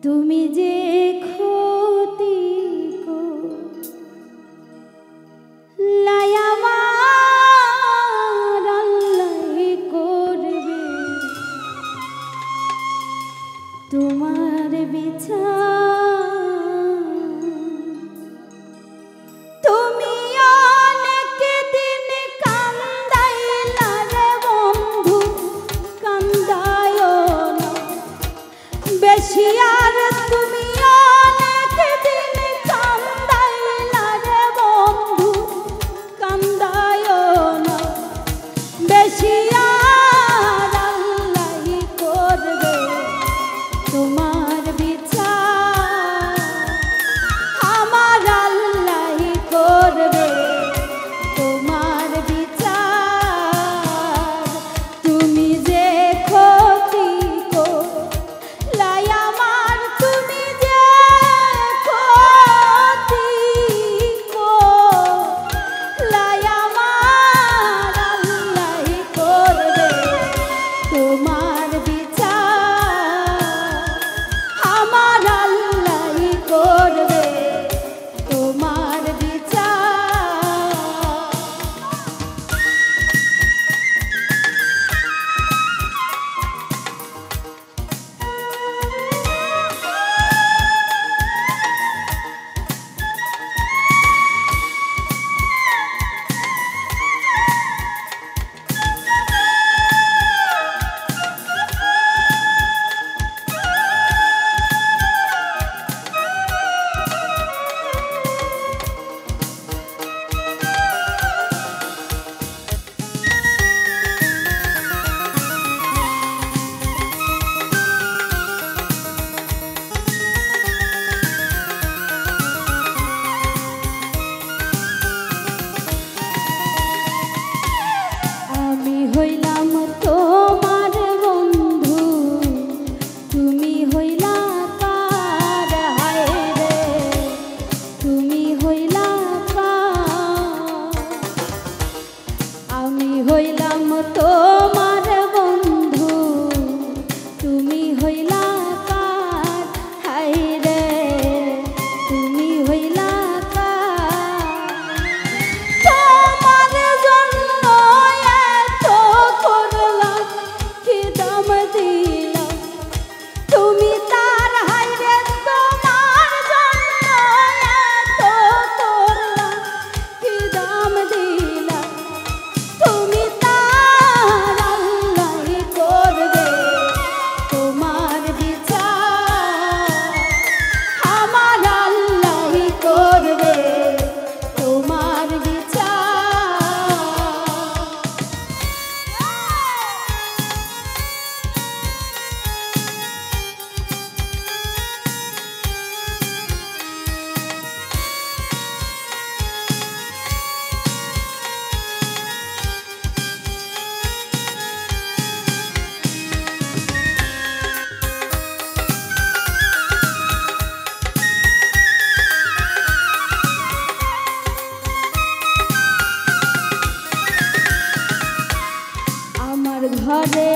তুমি যে ক্ষতি লাই আমার আল্লাহ করবে তোমার বিচার। তুমি অনেক দিন কান্দাইলা রে বন্ধু, কান্দায় না বেশি আর। তুমি অনেক দিন কান্দাইলা রে বন্ধু, কান্দায় না বেশি আর। আল্লাহ করবে তোমার বিচার, আমার আল্লাহ করবে তোমার বিচার। তুমি যে ক্ষতি করলাই আমার, তুমি যে ক্ষতি করলাই আমার, আল্লাহ করবে তোমার বিচার, আমার আল্লাহ করবে তোমার বিচার। আমি হইলাম তোমার বন্ধু, তুমি হইলা কার, হায় রে তুমি হইলা কার। আমি হইলাম তোমার বন্ধু, তুমি হইলা কার, হায় রে তুমি হইলা কার। তোমার জন্য এত করলাম, কি দাম দিলাম তুমি তার, হায় রে তোমার জন্য এত করলাম, কি দাম দিলাম তুমি তার। আল্লাহ করবে তোমার বিচার, আমার আল্লাহ করবে তোমার বিচার। আমার ঘরে